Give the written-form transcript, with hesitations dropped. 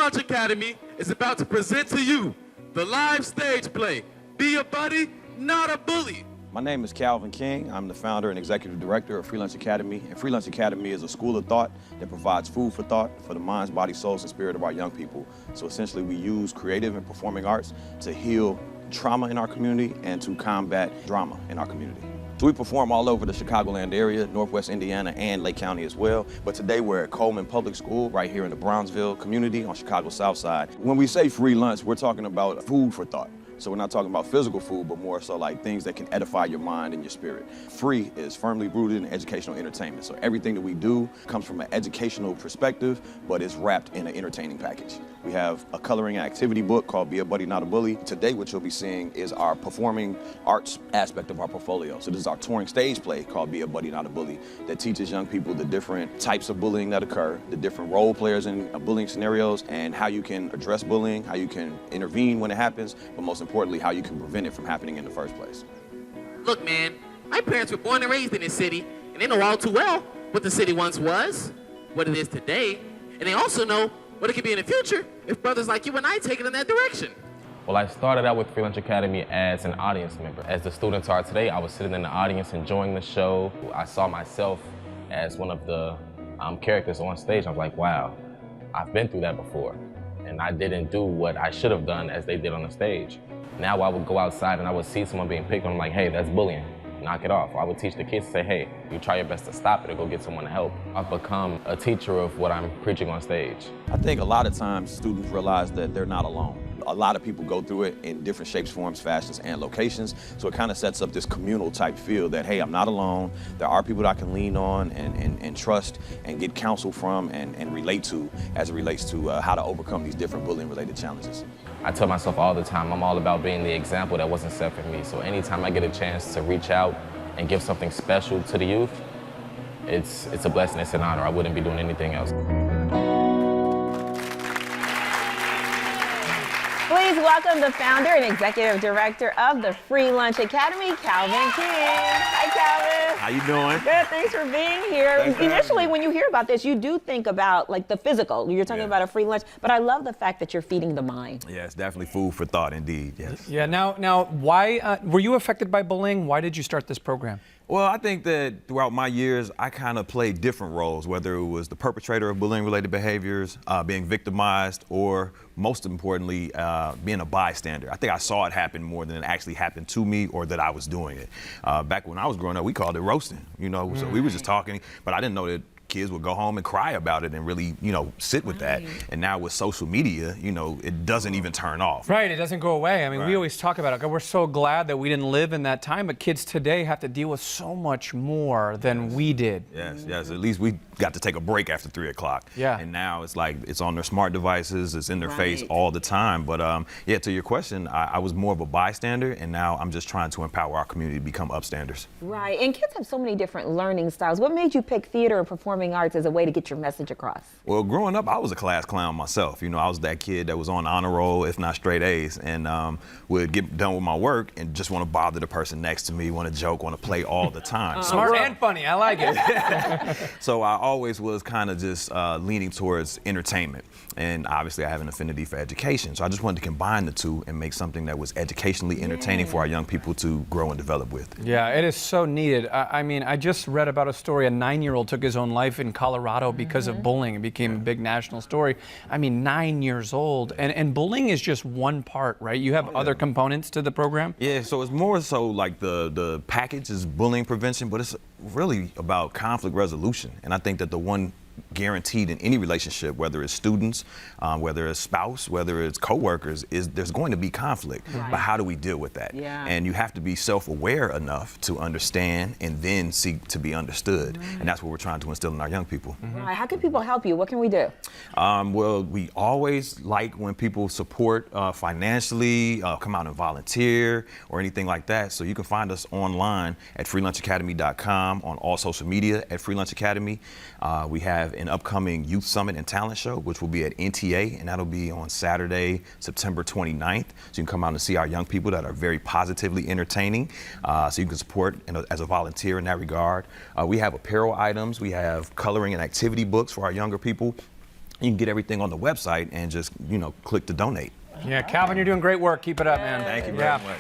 Lunch Academy is about to present to you the live stage play, Be a Buddy, Not a Bully. My name is Calvin King. I'm the founder and executive director of Free Lunch Academy. And Free Lunch Academy is a school of thought that provides food for thought for the minds, bodies, souls, and spirit of our young people. So essentially, we use creative and performing arts to heal trauma in our community and to combat drama in our community. So we perform all over the Chicagoland area, Northwest Indiana, and Lake County as well. But today we're at Coleman Public School right here in the Brownsville community on Chicago's South Side. When we say free lunch, we're talking about food for thought. So we're not talking about physical food, but more so like things that can edify your mind and your spirit. Free is firmly rooted in educational entertainment. So everything that we do comes from an educational perspective, but it's wrapped in an entertaining package. We have a coloring and activity book called Be a Buddy, Not a Bully. Today, what you'll be seeing is our performing arts aspect of our portfolio. So this is our touring stage play called Be a Buddy, Not a Bully that teaches young people the different types of bullying that occur, the different role players in bullying scenarios, and how you can address bullying, how you can intervene when it happens, but most importantly, how you can prevent it from happening in the first place. Look, man, my parents were born and raised in this city, and they know all too well what the city once was, what it is today, and they also know what it could be in the future if brothers like you and I take it in that direction. Well, I started out with Free Lunch Academy as an audience member. As the students are today, I was sitting in the audience enjoying the show. I saw myself as one of the characters on stage. I was like, wow, I've been through that before. And I didn't do what I should have done as they did on the stage. Now I would go outside and I would see someone being picked on. I'm like, hey, that's bullying. Knock it off. Or I would teach the kids to say, hey, you try your best to stop it or go get someone to help. I've become a teacher of what I'm preaching on stage. I think a lot of times students realize that they're not alone. A lot of people go through it in different shapes, forms, fashions, and locations. So it kind of sets up this communal type feel that, hey, I'm not alone. There are people that I can lean on and trust and get counsel from and relate to as it relates to how to overcome these different bullying related challenges. I tell myself all the time, I'm all about being the example that wasn't set for me. So anytime I get a chance to reach out and give something special to the youth, it's a blessing, it's an honor. I wouldn't be doing anything else. Please welcome the founder and executive director of the Free Lunch Academy, Calvin King. Hi, Calvin. How you doing? Good, thanks for being here. Initially, when you hear about this, you do think about like the physical. You're talking about a free lunch, but I love the fact that you're feeding the mind. Yeah, it's definitely food for thought, indeed. Yes. Yeah. Now, why were you affected by bullying? Why did you start this program? Well, I think that throughout my years, I kind of played different roles, whether it was the perpetrator of bullying-related behaviors, being victimized, or most importantly, being a bystander. I think I saw it happen more than it actually happened to me or that I was doing it. Back when I was growing up, we called it roasting, you know, so we were just talking, but I didn't know that kids would go home and cry about it and really, you know, sit with that. And now with social media, you know, it doesn't even turn off. Right, it doesn't go away. I mean, we always talk about it. We're so glad that we didn't live in that time, but kids today have to deal with so much more than we did. Yes, at least we got to take a break after 3 o'clock. Yeah. And now it's like, it's on their smart devices, it's in their face all the time. But yeah, to your question, I was more of a bystander, and now I'm just trying to empower our community to become upstanders. Right, and kids have so many different learning styles. What made you pick theater or performing arts as a way to get your message across? Well, growing up, I was a class clown myself. You know, I was that kid that was on honor roll, if not straight A's, and would get done with my work and just want to bother the person next to me, want to joke, want to play all the time. Smart and funny, I like it. So I always was kind of just leaning towards entertainment. And obviously I have an affinity for education. So I just wanted to combine the two and make something that was educationally entertaining for our young people to grow and develop with. Yeah, it is so needed. I mean, I just read about a story, a 9-year-old took his own life in Colorado because of bullying. It became a big national story. I mean, 9 years old. And bullying is just one part, right? You have other components to the program? Yeah, so it's more so like the package is bullying prevention, but it's really about conflict resolution. And I think that the one guaranteed in any relationship, whether it's students, whether it's spouse, whether it's coworkers, is there's going to be conflict. But how do we deal with that? And you have to be self-aware enough to understand and then seek to be understood. And that's what we're trying to instill in our young people. Right. How can people help you? What can we do? Well, we always like when people support financially, come out and volunteer or anything like that. So you can find us online at freelunchacademy.com, on all social media at Free Lunch Academy. We have an upcoming Youth Summit and Talent Show, which will be at NTA, and that'll be on Saturday, September 29th. So you can come out and see our young people that are very positively entertaining. So you can support as a volunteer in that regard. We have apparel items. We have coloring and activity books for our younger people. You can get everything on the website and just, click to donate. Yeah, Calvin, you're doing great work. Keep it up, man. Thank you Yeah. very much.